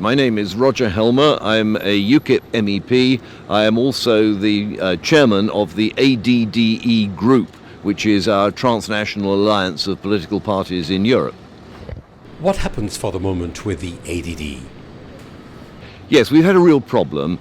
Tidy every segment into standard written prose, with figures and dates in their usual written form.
My name is Roger Helmer. I'm a UKIP MEP. I am also the chairman of the ADDE group, which is our transnational alliance of political parties in Europe. What happens for the moment with the ADDE? Yes, we've had a real problem.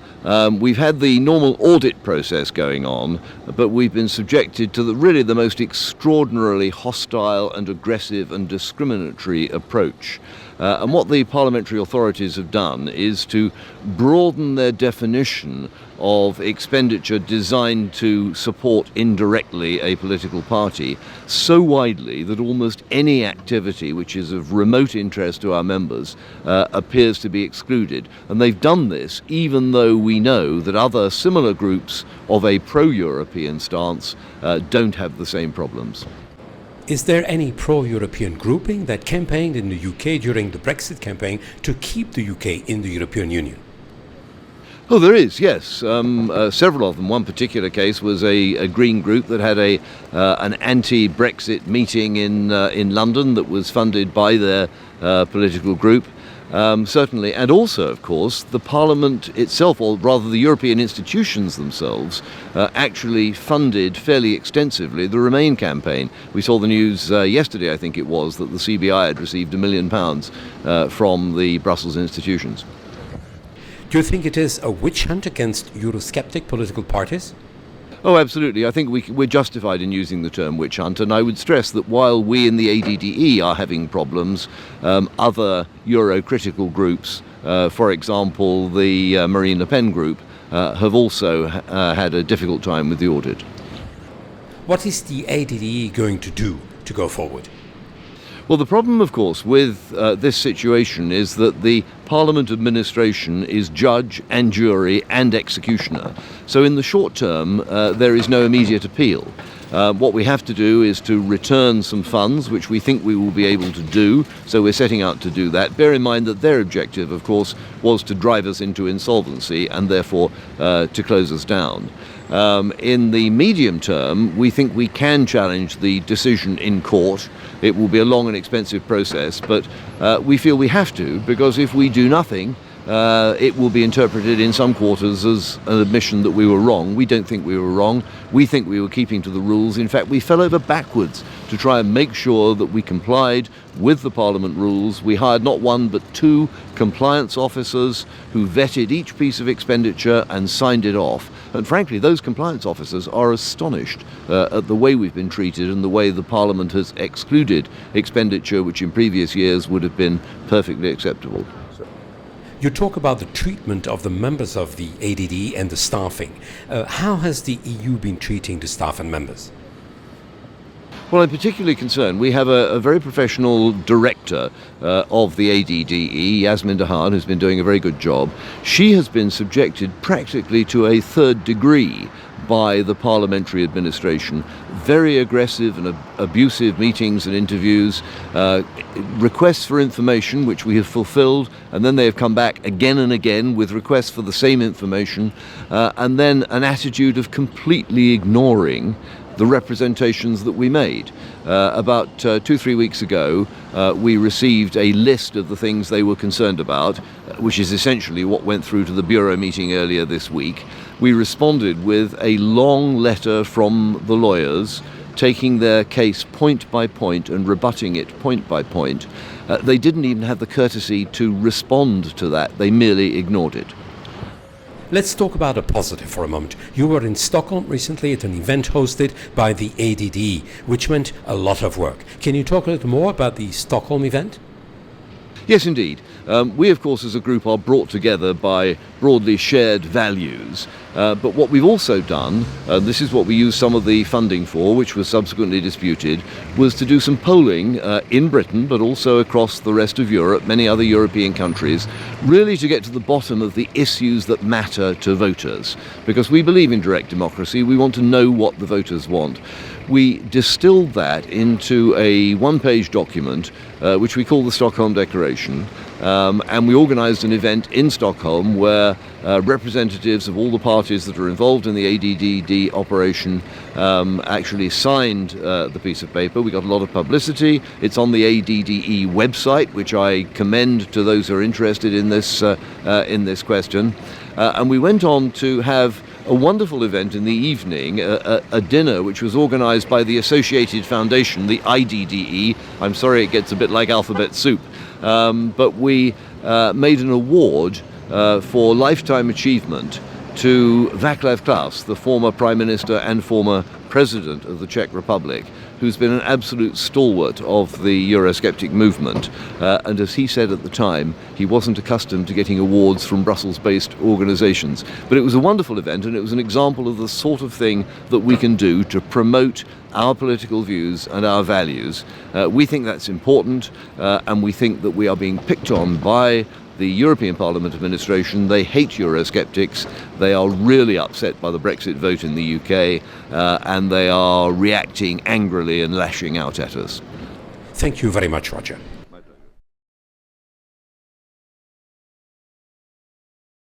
We've had the normal audit process going on, but we've been subjected to the most extraordinarily hostile and aggressive and discriminatory approach. And what the parliamentary authorities have done is to broaden their definition of expenditure designed to support indirectly a political party so widely that almost any activity which is of remote interest to our members appears to be excluded. And they've done this even though we know that other similar groups of a pro-European stance don't have the same problems. Is there any pro-European grouping that campaigned in the UK during the Brexit campaign to keep the UK in the European Union? Oh, there is, yes. Several of them. One particular case was a Green group that had an anti-Brexit meeting in London that was funded by their political group. Certainly, and also, of course, the Parliament itself, or rather the European institutions themselves, actually funded fairly extensively the Remain campaign. We saw the news yesterday, I think it was, that the CBI had received £1 million from the Brussels institutions. Do you think it is a witch hunt against Eurosceptic political parties? Oh, absolutely. I think we're justified in using the term witch hunt, and I would stress that while we in the ADDE are having problems, other Euro-critical groups, for example, the Marine Le Pen group, have also had a difficult time with the audit. What is the ADDE going to do to go forward? Well, the problem, of course, with this situation is that the Parliament administration is judge and jury and executioner. So in the short term, there is no immediate appeal. What we have to do is to return some funds, which we think we will be able to do. So we're setting out to do that. Bear in mind that their objective, of course, was to drive us into insolvency and therefore to close us down. In the medium term, we think we can challenge the decision in court. It will be a long and expensive process, but we feel we have to, because if we do nothing, it will be interpreted in some quarters as an admission that we were wrong. We don't think we were wrong. We think we were keeping to the rules. In fact, we fell over backwards to try and make sure that we complied with the Parliament rules. We hired not one but two compliance officers who vetted each piece of expenditure and signed it off. And frankly, those compliance officers are astonished at the way we've been treated and the way the Parliament has excluded expenditure which in previous years would have been perfectly acceptable. You talk about the treatment of the members of the ADDE and the staffing. How has the EU been treating the staff and members? Well, I'm particularly concerned. We have a very professional director of the ADDE, Yasmin Dahan, who's been doing a very good job. She has been subjected practically to a third degree by the parliamentary administration. Very aggressive and abusive meetings and interviews, requests for information which we have fulfilled, and then they have come back again and again with requests for the same information, and then an attitude of completely ignoring the representations that we made. About 2-3 weeks ago, we received a list of the things they were concerned about, which is essentially what went through to the Bureau meeting earlier this week. We responded with a long letter from the lawyers, taking their case point by point and rebutting it point by point. They didn't even have the courtesy to respond to that. They merely ignored it. Let's talk about a positive for a moment. You were in Stockholm recently at an event hosted by the ADDE, which meant a lot of work. Can you talk a little more about the Stockholm event? Yes, indeed. We, of course, as a group are brought together by broadly shared values. But what we've also done, this is what we used some of the funding for, which was subsequently disputed, was to do some polling in Britain, but also across the rest of Europe, many other European countries, really to get to the bottom of the issues that matter to voters. Because we believe in direct democracy, we want to know what the voters want. we distilled that into a one-page document which we call the Stockholm Declaration, and we organised an event in Stockholm where representatives of all the parties that are involved in the ADDE operation actually signed the piece of paper. We got a lot of publicity. It's on the ADDE website, which I commend to those who are interested in this question. And we went on to have a wonderful event in the evening, a dinner which was organised by the Associated Foundation, the IDDE. I'm sorry it gets a bit like alphabet soup, but we made an award for lifetime achievement to Václav Klaus, the former Prime Minister and former President of the Czech Republic, who's been an absolute stalwart of the Eurosceptic movement. And as he said at the time, he wasn't accustomed to getting awards from Brussels-based organisations. But it was a wonderful event, and it was an example of the sort of thing that we can do to promote our political views and our values. We think that's important, and we think that we are being picked on by the European Parliament administration. They hate Eurosceptics. They are really upset by the Brexit vote in the UK, and they are reacting angrily and lashing out at us. Thank you very much, Roger.